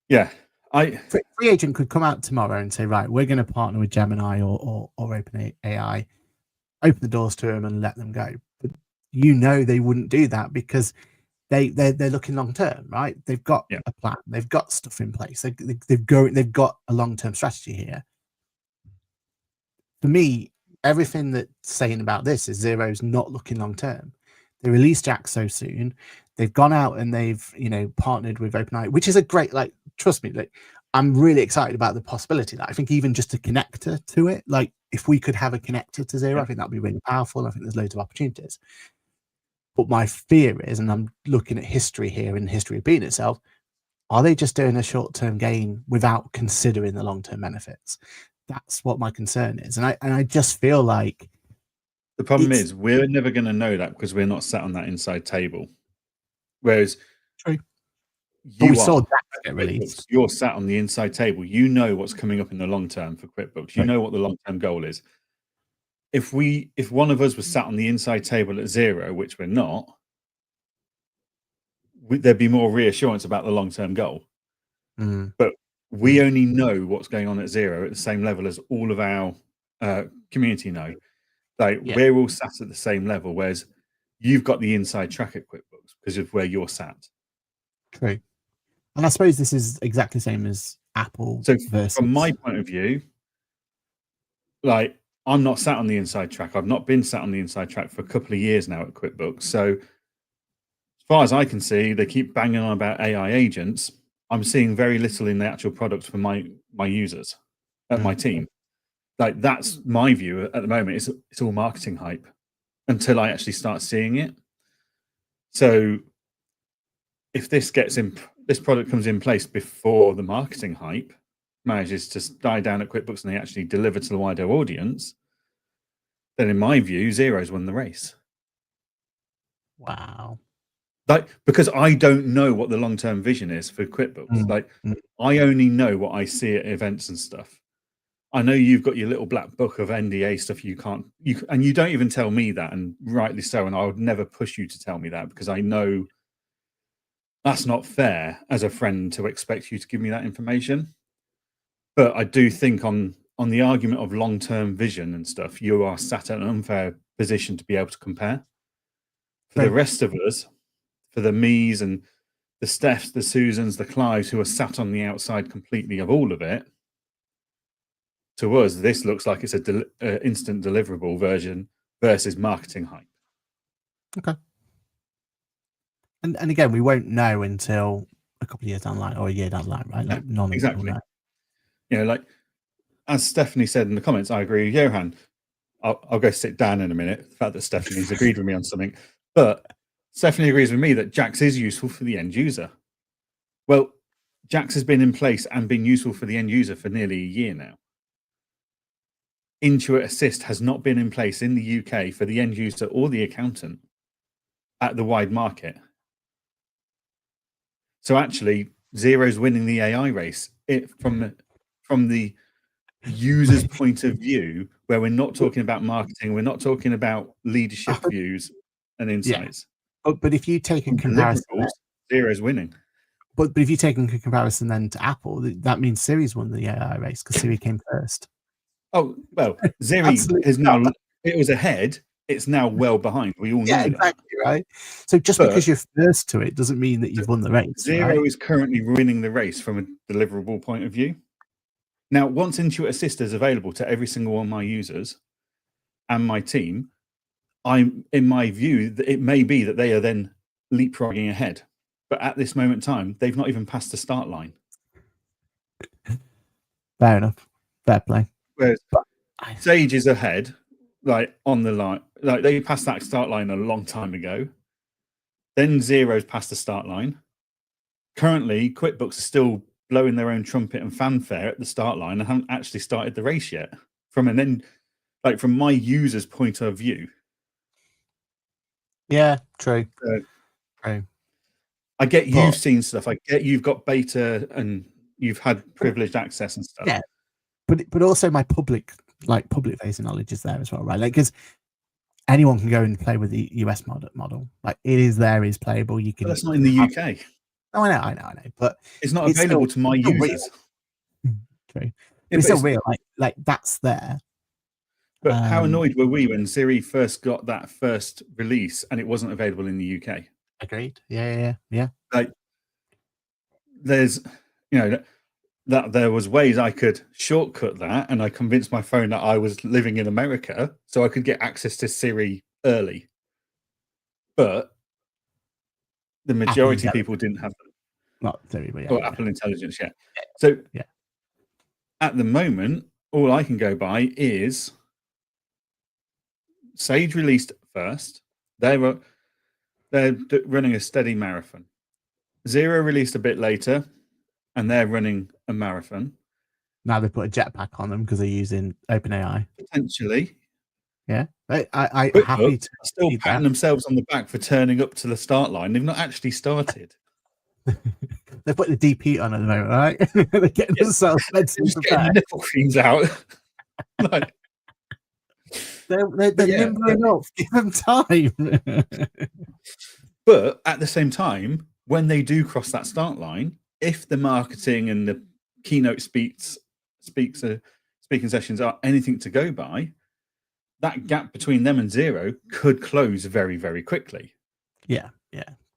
yeah, Free Agent could come out tomorrow and say, right, we're going to partner with Gemini or OpenAI, open the doors to them and let them go. But they wouldn't do that, because they're looking long term, right? They've got a plan, they've got stuff in place, they've got a long term strategy here. For me, everything that's saying about this is Zero's not looking long term. They released Jack so soon. They've gone out and they've partnered with OpenAI, which is a great, like, trust me, like, I'm really excited about the possibility that I think even just a connector to it, like if we could have a connector to Zero, I think that'd be really powerful. I think there's loads of opportunities. But my fear is, and I'm looking at history here and history repeating itself, are they just doing a short-term gain without considering the long-term benefits? That's what my concern is. And I just feel like the problem is we're never going to know that because we're not sat on that inside table. Whereas true. But we saw that get released. You're sat on the inside table. You know what's coming up in the long term for QuickBooks. You know what the long-term goal is. If one of us was sat on the inside table at Zero, which we're not, there'd be more reassurance about the long-term goal. But we only know what's going on at Zero at the same level as all of our community know. Like, we're all sat at the same level, whereas you've got the inside track at QuickBooks because of where you're sat. True. And I suppose this is exactly the same as Apple. So from my point of view, like, I'm not sat on the inside track. I've not been sat on the inside track for a couple of years now at QuickBooks. So as far as I can see, they keep banging on about AI agents. I'm seeing very little in the actual product for my users at my team. Like, that's my view at the moment. It's all marketing hype until I actually start seeing it. So if this product comes in place before the marketing hype manages to die down at QuickBooks and they actually deliver to the wider audience, then in my view, Zero's won the race. Wow. Like, because I don't know what the long-term vision is for QuickBooks. Like, I only know what I see at events and stuff. I know you've got your little black book of NDA stuff and you don't even tell me that, and rightly so, and I would never push you to tell me that because I know that's not fair as a friend to expect you to give me that information. But I do think on the argument of long-term vision and stuff, you are sat at an unfair position to be able to compare. For the rest of us, for the me's and the Stephs, the Susans, the Clives, who are sat on the outside completely of all of it, to us, this looks like it's an instant deliverable version versus marketing hype. Okay. And again, we won't know until a couple of years down the line or a year down the line, right? Like, none exactly. Will know. You know, like, as Stephanie said in the comments, I agree with Johann. I'll go sit down in a minute. The fact that Stephanie's agreed with me on something, but Stephanie agrees with me that Jax is useful for the end user. Well, Jax has been in place and been useful for the end user for nearly a year now. Intuit Assist has not been in place in the UK for the end user or the accountant at the wide market. So actually, Zero's winning the AI race. From the user's point of view, where we're not talking about marketing, we're not talking about leadership views and insights. Yeah. But if you take a comparison, Zero's winning. But if you take a comparison then to Apple, that means Siri's won the AI race because Siri came first. Oh, well, Siri is now, it was ahead. It's now well behind. We all know that. Exactly, right? So just because you're first to it doesn't mean that you've won the race. Zero is currently winning the race from a deliverable point of view. Now, once Intuit Assist is available to every single one of my users and my team, in my view, that it may be that they are then leapfrogging ahead. But at this moment in time, they've not even passed the start line. Fair enough. Fair play. Whereas Sage is ahead, like, on the line. Like, they passed that start line a long time ago. Then Zero's passed the start line. currently, QuickBooks are still blowing their own trumpet and fanfare at the start line and haven't actually started the race yet. From my user's point of view. Yeah, true. True. I get you've seen stuff. I get you've got beta and you've had privileged access and stuff. Yeah, but also my public facing knowledge is there as well, right? Like, because anyone can go and play with the US model. Like, it is playable. You can. But that's not in the UK. Oh, I know. But it's not available to my users. True. It's still real. Like that's there. But how annoyed were we when Siri first got that first release and it wasn't available in the UK? Agreed. Yeah. Like, there's, that there was ways I could shortcut that, and I convinced my phone that I was living in America so I could get access to Siri early. But the majority of people didn't have them. Not Siri, but or Apple Intelligence yet. So at the moment, all I can go by is Sage released first. They're running a steady marathon. Xero released a bit later, and they're running a marathon. Now they put a jetpack on them because they're using OpenAI. Potentially. Yeah. I'm happy to still patting themselves on the back for turning up to the start line. They've not actually started. They're putting the DP on at the moment, right? They're getting themselves just getting the nipple creams out. Like, they're nimble enough. Give them time. But at the same time, when they do cross that start line, if the marketing and the keynote speaking sessions are anything to go by, that gap between them and Xero could close very, very quickly. Yeah.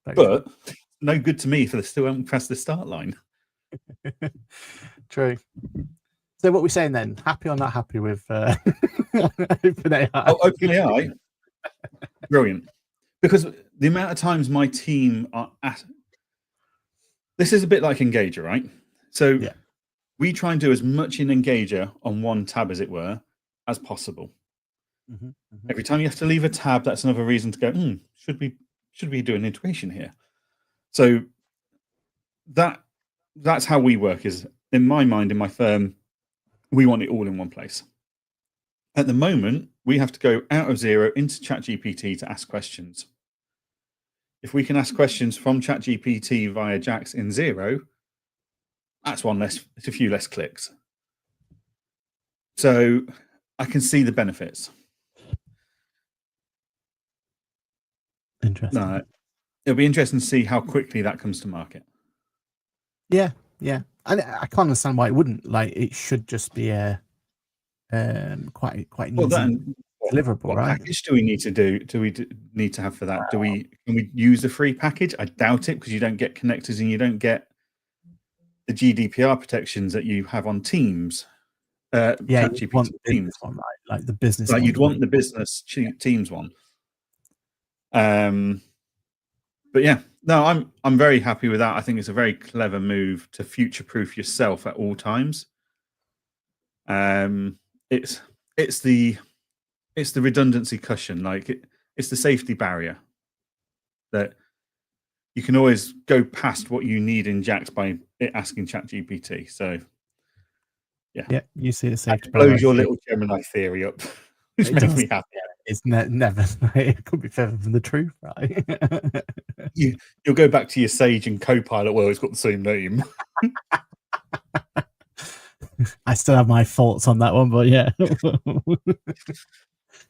But no good to me if they still haven't pressed the start line. True. So what we're saying then, happy or not happy with OpenAI? OpenAI, brilliant. Because the amount of times my team are at... This is a bit like Engager, right? So we try and do as much in Engager on one tab, as it were, as possible. Every time you have to leave a tab, that's another reason to go, should we do an integration here? So that's how we work. Is in my mind, in my firm, we want it all in one place. At the moment, we have to go out of Xero into ChatGPT to ask questions. If we can ask questions from ChatGPT via Jax in Xero, that's it's a few less clicks. So I can see the benefits. Interesting. It'll be interesting to see how quickly that comes to market. Yeah. I can't understand why it wouldn't. Like, it should just be a quite an easy deliverable, what right? package do we need to do? Do we need to have for that? Can we use the free package? I doubt it, because you don't get connectors and you don't get the GDPR protections that you have on Teams. ChatGPT Teams one, right? Like the business. Like, you'd want the business Teams one. But yeah, no, I'm very happy with that. I think it's a very clever move to future-proof yourself at all times. It's the redundancy cushion, like it's the safety barrier that you can always go past what you need in Jax by asking ChatGPT. So yeah, you see the safety barrier. Blows your little Gemini theory up, which makes me happy. It's never. It could be further from the truth, right? You'll go back to your Sage and Copilot. Well, it's got the same name. I still have my thoughts on that one, but yeah.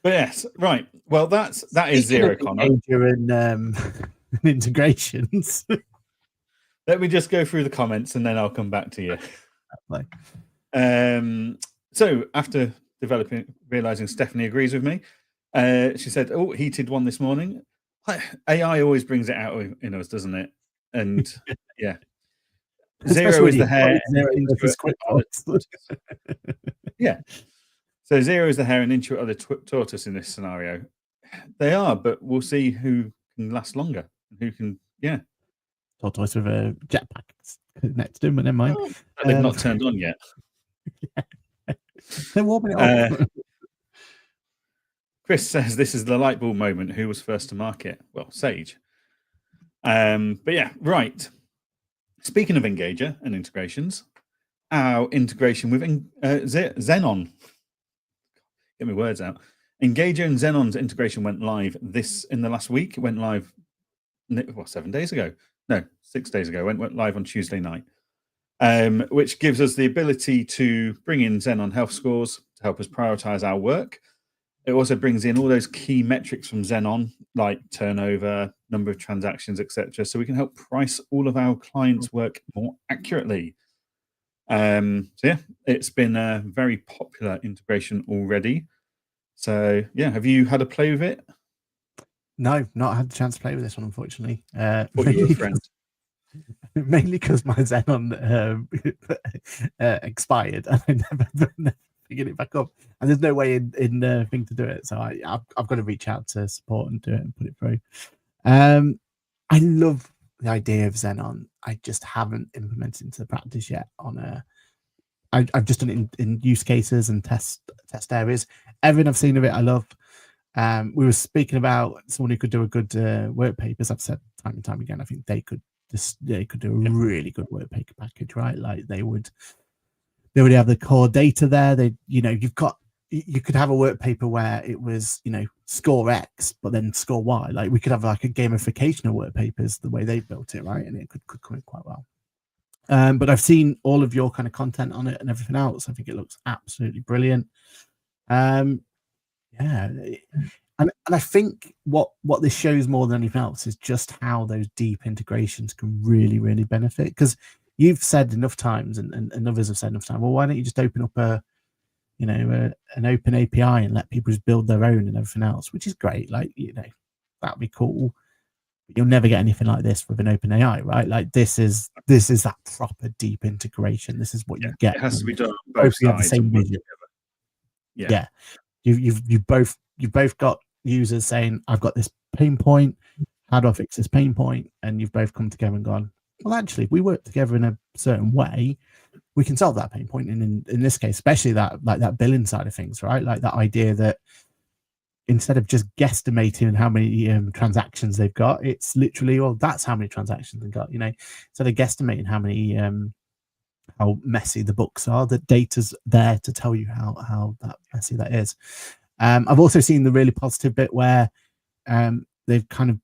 But yes, right. Well, that is Xero, Connor. And integrations. Let me just go through the comments and then I'll come back to you. So after realizing Stephanie agrees with me, she said, "Oh, heated one this morning." AI always brings it out in us, doesn't it? And yeah, Xero is the hare. Yeah. So Xero is the hare and Intuit are the tortoise in this scenario. They are, but we'll see who can last longer and who can. Yeah. Tortoise with a jetpack next to him, but never mind. They've not turned on yet. They're warming it up. Chris says this is the light bulb moment. Who was first to market? Well, Sage. But yeah, right. Speaking of Engager and integrations, our integration with Xenon, get my words out. Engager and Xenon's integration went live in the last week. It went live 7 days ago. No, 6 days ago. It went live on Tuesday night, which gives us the ability to bring in Xenon health scores to help us prioritize our work. It also brings in all those key metrics from Xenon, like turnover, number of transactions, etc., so we can help price all of our clients' work more accurately. So yeah, it's been a very popular integration already. So yeah, have you had a play with it? No, not had the chance to play with this one, unfortunately. Thought you were a friend. Mainly because my Xenon expired and I never figured it back up, and there's no way in thing to do it. So I've got to reach out to support and do it and put it through. I love the idea of Xenon. I just haven't implemented into the practice yet. I've just done it in use cases and test areas. Everything I've seen of it, I love. We were speaking about someone who could do a good work papers. I've said time and time again, I think they could do a really good work paper package, right? Like they would have the core data there. You could have a work paper where it was, score X, but then score Y. Like we could have like a gamification of work papers the way they built it, right? And it could come in quite well. But I've seen all of your kind of content on it and everything else. I think it looks absolutely brilliant. Yeah, and I think what this shows more than anything else is just how those deep integrations can really, really benefit. Because you've said enough times, and others have said enough times, well, why don't you just open up an open API and let people just build their own and everything else, which is great. Like, that'd be cool. But you'll never get anything like this with an open AI, right? Like this is that proper deep integration. This is what you get. It has to be done on both sides. Have the same vision. Yeah. You've both got users saying, I've got this pain point, how do I fix this pain point? And you've both come together and gone, well, actually, if we work together in a certain way, we can solve that pain point. And in this case, especially that billing side of things, right? Like that idea that instead of just guesstimating how many transactions they've got, it's literally, well, that's how many transactions they've got. Instead of guesstimating how messy the books are, the data's there to tell you how that messy that is. I've also seen the really positive bit where they've kind of,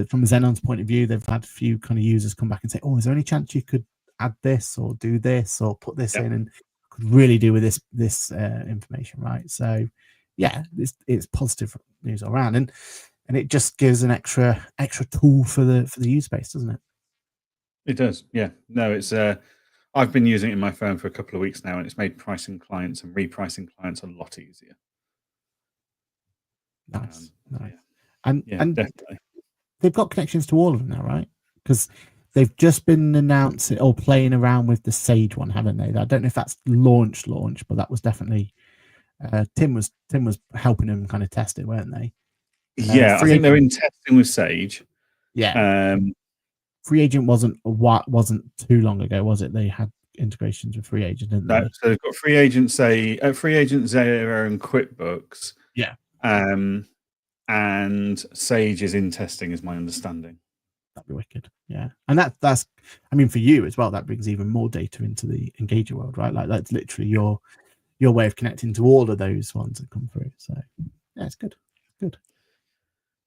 from Xenon's point of view, they've had a few kind of users come back and say, oh, is there any chance you could add this or do this or put this in and could really do with this information, right? So yeah, it's positive news all around, and it just gives an extra tool for the user base, doesn't it? It does, yeah. No, it's I've been using it in my phone for a couple of weeks now, and it's made pricing clients and repricing clients a lot easier. Nice. Yeah. And definitely. They've got connections to all of them now, right? Because they've just been announcing or playing around with the Sage one, haven't they? I don't know if that's launch, but that was definitely Tim was helping them kind of test it, weren't they? Yeah, I think they're in testing with Sage. Yeah. Free Agent wasn't too long ago, was it? They had integrations with Free Agent, didn't they? So they've got Free Agent Xero and QuickBooks. Yeah. And Sage is in testing, is my understanding. That'd be wicked. Yeah. And that's I mean, for you as well, that brings even more data into the Engager world, right? Like that's literally your way of connecting to all of those ones that come through. So yeah, it's good.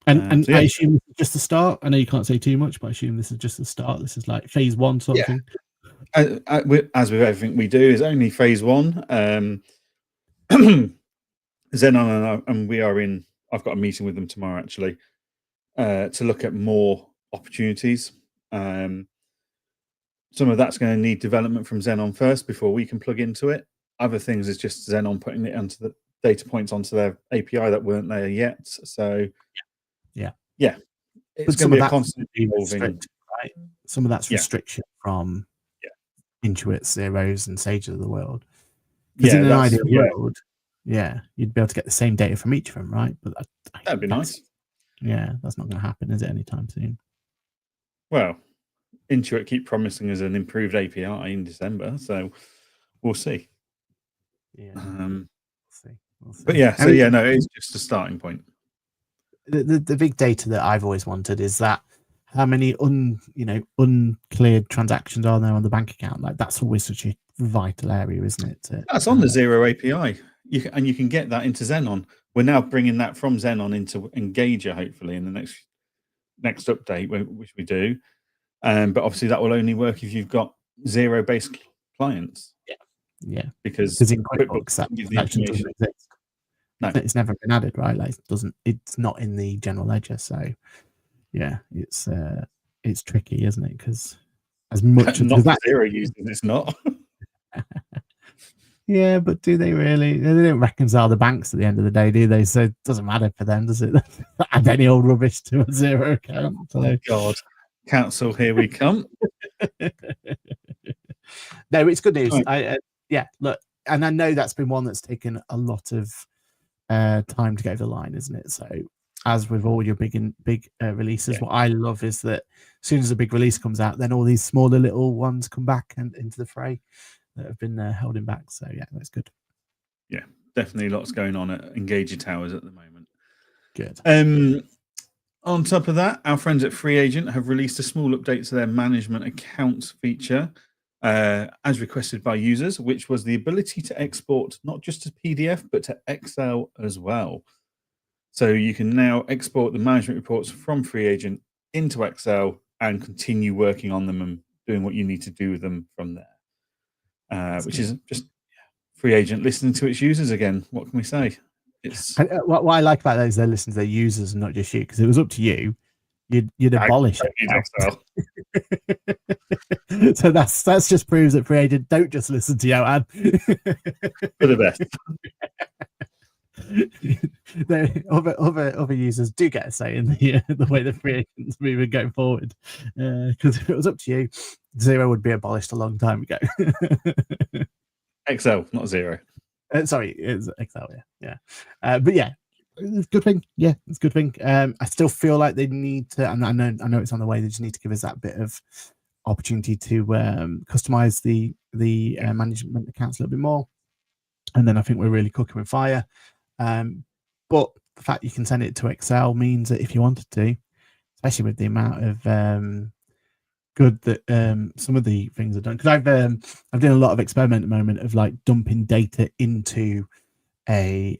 And I assume this is just the start. I know you can't say too much, but I assume this is just the start. This is like phase one sort of thing. As with everything we do, is only phase one. Xenon and we are in. I've got a meeting with them tomorrow, actually, to look at more opportunities. Some of that's going to need development from Xenon first before we can plug into it. Other things is just Xenon putting it onto the data points onto their API that weren't there yet. So yeah, it's going to be a constant evolving. Right? Some of that's restriction from Intuit, Zeros, and Sages of the world. Because in an ideal world, you'd be able to get the same data from each of them, right? But that'd be nice. Yeah, that's not going to happen, is it, anytime soon? Well, Intuit keep promising us an improved API in December, so we'll see. Yeah, we'll see. But yeah, so no, it's just a starting point. The big data that I've always wanted is that how many uncleared transactions are there on the bank account? Like that's always such a vital area, isn't it? That's on the Xero API. You can get that into Xenon. We're now bringing that from Xenon into Engager, hopefully in the next update, which we do. But obviously that will only work if you've got Xero-based clients. Yeah, because in QuickBooks that transaction doesn't exist. No. It's never been added, right? Like it's not in the general ledger. So yeah, it's tricky, isn't it? Because as much not that Xero users, it's not. Yeah, but do they really? They don't reconcile the banks at the end of the day, do they? So it doesn't matter for them, does it? Add any old rubbish to a Xero account. So. Oh God, council, here we come. No, it's good news. Yeah, look, and I know that's been one that's taken a lot of time to get over the line, isn't it? So as with all your big releases, what I love is that as soon as a big release comes out, then all these smaller little ones come back and into the fray that have been holding back. So yeah, that's good. Yeah, definitely lots going on at Engager Towers at the moment. Good. On top of that, our friends at Free Agent have released a small update to their management accounts feature, as requested by users, which was the ability to export not just to PDF but to Excel as well. So you can now export the management reports from Free Agent into Excel and continue working on them and doing what you need to do with them from there, which is just Free Agent listening to its users again. What can we say? It's what I like about that is they listen to their users and not just you, because it was up to you, you'd abolish Excel. So that's just proves that Free Agent don't just listen to Johann. For the best. Other users do get a say in the way the Free Agent's moving going forward, because if it was up to you, Xero would be abolished a long time ago. Excel, not Xero. Sorry, it's Excel. Yeah. But yeah, it's a good thing. Yeah, it's a good thing. I still feel like they need to, and I know it's on the way. They just need to give us that bit of opportunity to customize the management accounts a little bit more, and then I think we're really cooking with fire. But the fact you can send it to Excel means that if you wanted to, especially with the amount of good that some of the things are done, because I've done a lot of experiment at the moment of like dumping data into a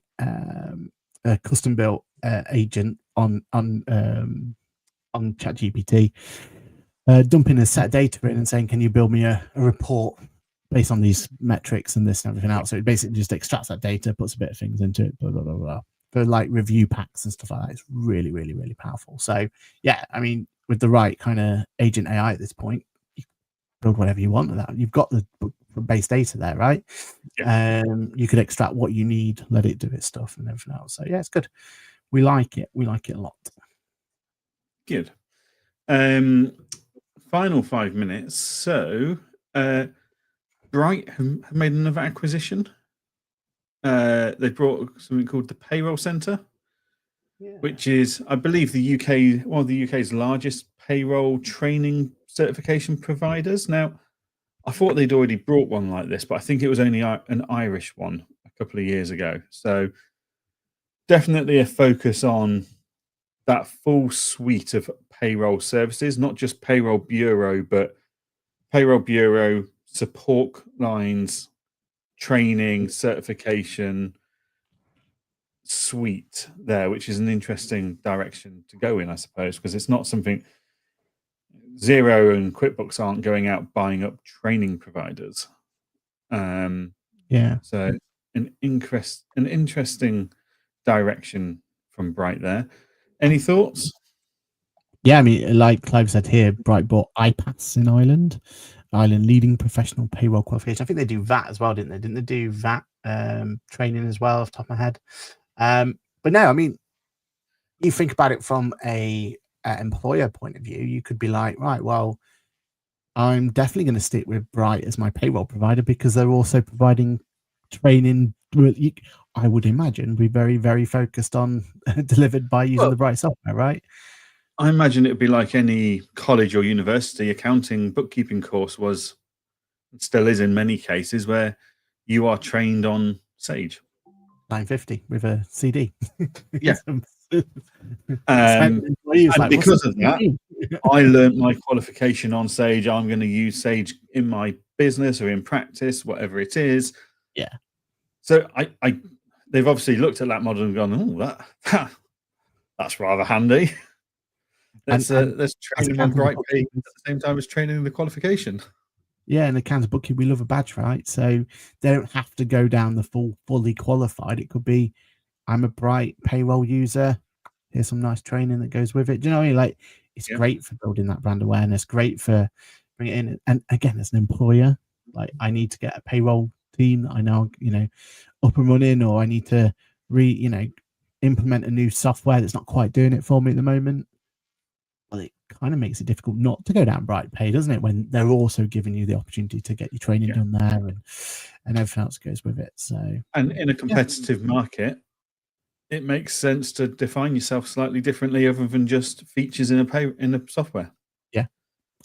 custom built agent on ChatGPT, dumping a set of data in and saying, can you build me a report based on these metrics and this and everything else? So it basically just extracts that data, puts a bit of things into it, blah blah blah blah, for like review packs and stuff like that. It's really really really powerful. So yeah, I mean, with the right kind of agent AI at this point, you build whatever you want with that. You've got the base data there, right? Yeah. You could extract what you need, let it do its stuff and everything else. So yeah, it's good. We like it. We like it a lot. Good. Final 5 minutes. So Bright have made another acquisition. They brought something called the Payroll Center, which is, I believe, one of the UK's largest payroll training certification providers. Now, I thought they'd already brought one like this, but I think it was only an Irish one a couple of years ago. So definitely a focus on that full suite of payroll services, not just payroll bureau, but payroll bureau, support lines, training, certification suite there, which is an interesting direction to go in, I suppose, because it's not something Xero and QuickBooks aren't going out buying up training providers. So an interesting direction from Bright there. Any thoughts? Yeah, I mean, like Clive said here, Bright bought iPass in Ireland leading professional payroll qualification. I think they do VAT as well, didn't they? Didn't they do VAT training as well, off the top of my head? But no, I mean, you think about it from a employer point of view, you could be like, right, well, I'm definitely going to stick with Bright as my payroll provider because they're also providing training. I would imagine be very, very focused on delivered by using the Bright software, right? I imagine it would be like any college or university accounting bookkeeping course was, still is in many cases, where you are trained on Sage 950 with a CD. Yeah. And because of that, I learned my qualification on Sage. I'm going to use Sage in my business or in practice, whatever it is. Yeah. So they've obviously looked at that model and gone, oh, that's rather handy. Let's train them on Bright Pay at the same time as training the qualification. Yeah, and accounts bookkeeping, we love a badge, right? So they don't have to go down the fully qualified. It could be, I'm a Bright payroll user. Here's some nice training that goes with it. Do you know what I mean? Like, it's great for building that brand awareness, great for bringing it in. And again, as an employer, like, I need to get a payroll team that I know, up and running, or I need to implement a new software that's not quite doing it for me at the moment. Well, it kind of makes it difficult not to go down Bright Pay, doesn't it? When they're also giving you the opportunity to get your training done there and everything else goes with it. So, and in a competitive market, it makes sense to define yourself slightly differently, other than just features in a software. Yeah,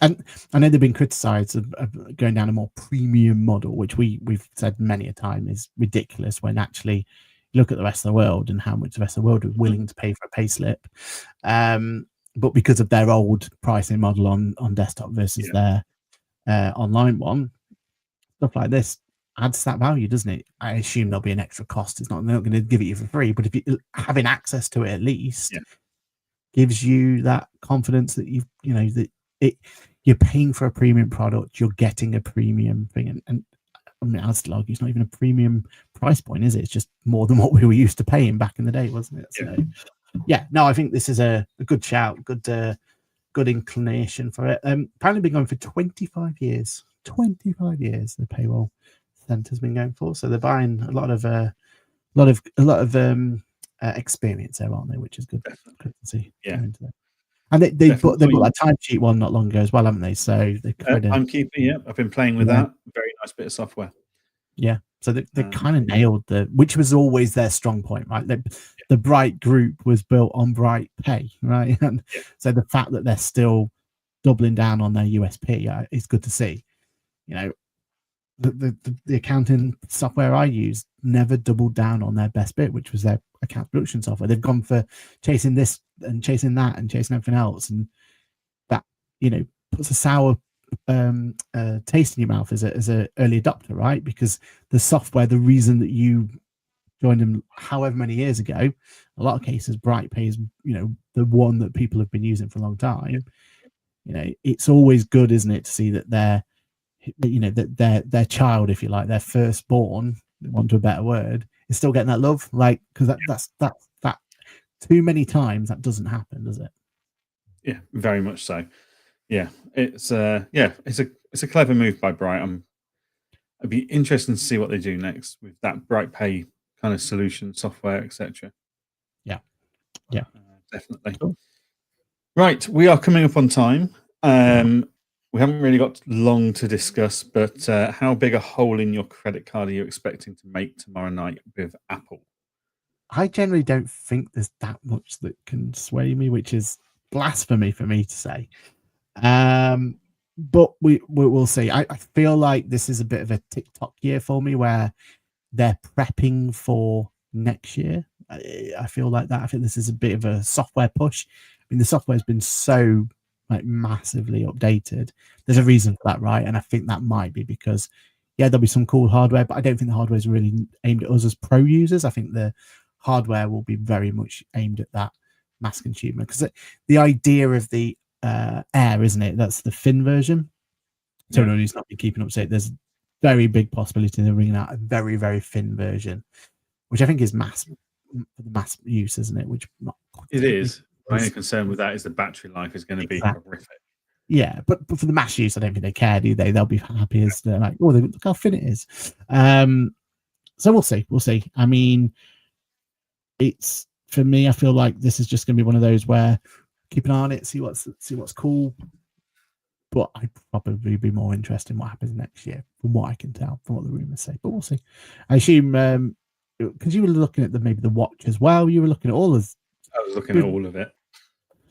and I know they've been criticised of going down a more premium model, which we've said many a time is ridiculous. When actually look at the rest of the world and how much the rest of the world are willing to pay for a pay slip. But because of their old pricing model on desktop versus their online one, stuff like this adds that value, doesn't it? I assume there'll be an extra cost. They're not going to give it you for free, but if you having access to it at least gives you that confidence that you're paying for a premium product, you're getting a premium thing, and I mean, Adslog, it's not even a premium price point, is it? It's just more than what we were used to paying back in the day, wasn't it? So, no, I think this is a good shout, good inclination for it. Apparently been going for 25 years. 25 years the payroll center's been going for, so they're buying a lot of experience there, aren't they? Which is good to see. And they bought that timesheet one not long ago as well, haven't they? So they I'm keeping. I've been playing with that. Very nice bit of software. Yeah, so they kind of nailed which was always their strong point, right? The Bright group was built on Bright Pay, right? And so the fact that they're still doubling down on their USP is good to see. The accounting software I use never doubled down on their best bit, which was their account production software. They've gone for chasing this and chasing that and chasing everything else, and that puts a sour taste in your mouth as a early adopter, right? Because the software, the reason that you joined them however many years ago, a lot of cases Bright Pay is the one that people have been using for a long time. It's always good, isn't it, to see that their child, if you like, their firstborn, want to a better word, is still getting that love, like, because that too many times that doesn't happen, does it? Yeah, very much so. Yeah, it's a clever move by Bright. It'd be interesting to see what they do next with that Bright Pay kind of solution, software, etc. Yeah, definitely. Cool. Right, we are coming up on time. We haven't really got long to discuss, but how big a hole in your credit card are you expecting to make tomorrow night with Apple? I generally don't think there's that much that can sway me, which is blasphemy for me to say. But we'll see. I feel like this is a bit of a TikTok year for me, where they're prepping for next year. I feel like that. I think this is a bit of a software push. I mean, the software has been so massively updated. There's a reason for that, right? And I think that might be because there'll be some cool hardware, but I don't think the hardware is really aimed at us as pro users. I think the hardware will be very much aimed at that mass consumer, because the idea of the Air, isn't it? That's the thin version. So anyone who's not been keeping up to date, there's very big possibility they're bringing out a very, very thin version, which I think is mass for the mass use, isn't it? Which it is. My only concern with that is the battery life is going to be horrific. Yeah, but for the mass use, I don't think they care, do they? They'll be happy as they're like, look how thin it is. So we'll see. I mean, it's, for me, I feel like this is just going to be one of those where keep an eye on it, see what's cool. But I'd probably be more interested in what happens next year, from what I can tell, from what the rumors say. But we'll see. I assume because you were looking at maybe the watch as well. You were looking at all of. I was looking at all of it.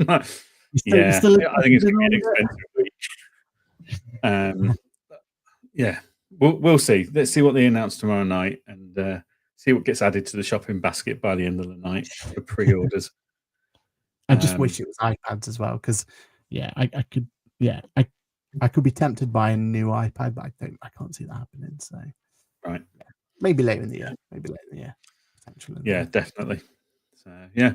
I think it's going to be an expensive week. We'll see. Let's see what they announce tomorrow night, and see what gets added to the shopping basket by the end of the night for pre-orders. I just wish it was iPads as well, because I could. Yeah, I could be tempted by a new iPad, but I can't see that happening. So, Right. Yeah. Maybe later in the year. Maybe later in the year. Potentially. Yeah, definitely. So, yeah.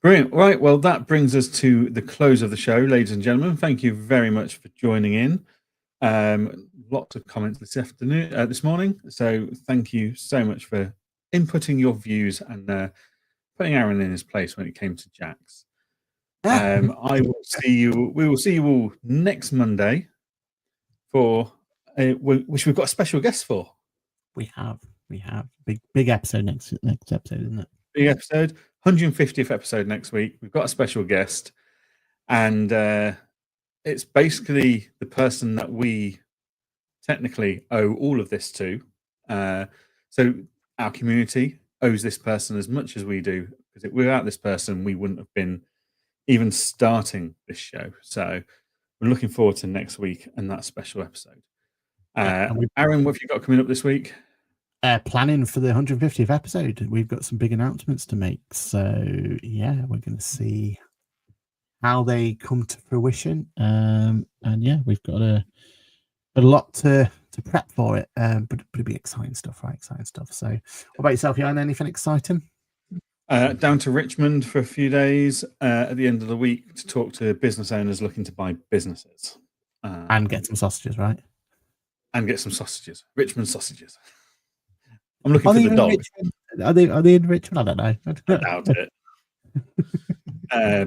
Brilliant. Right. Well, that brings us to the close of the show, ladies and gentlemen. Thank you very much for joining in. Lots of comments this morning. So thank you so much for inputting your views and putting Aaron in his place when it came to Jax. I will see you. We will see you all next Monday for which we've got a special guest for. We have big episode next episode, isn't it? Big episode, 150th episode next week. We've got a special guest, and it's basically the person that we technically owe all of this to. So our community owes this person as much as we do, because without this person, we wouldn't have been even starting this show. So we're looking forward to next week and that special episode. Aaron, what have you got coming up this week? Planning for the 150th episode. We've got some big announcements to make. So yeah, we're going to see how they come to fruition. And yeah, we've got a lot to prep for it. But it'll be exciting stuff, right? Exciting stuff. So what about yourself, Johann? Anything exciting? Down to Richmond for a few days at the end of the week to talk to business owners looking to buy businesses. And get some sausages, right? And get some sausages. Richmond sausages. I'm looking for the dog. Are they in Richmond? I don't know. I doubt it.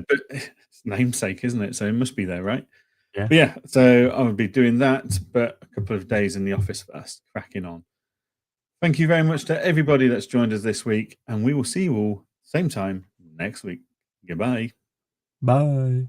But it's namesake, isn't it? So it must be there, right? Yeah. But yeah, so I will be doing that, but a couple of days in the office first, cracking on. Thank you very much to everybody that's joined us this week, and we will see you all same time next week. Goodbye. Bye.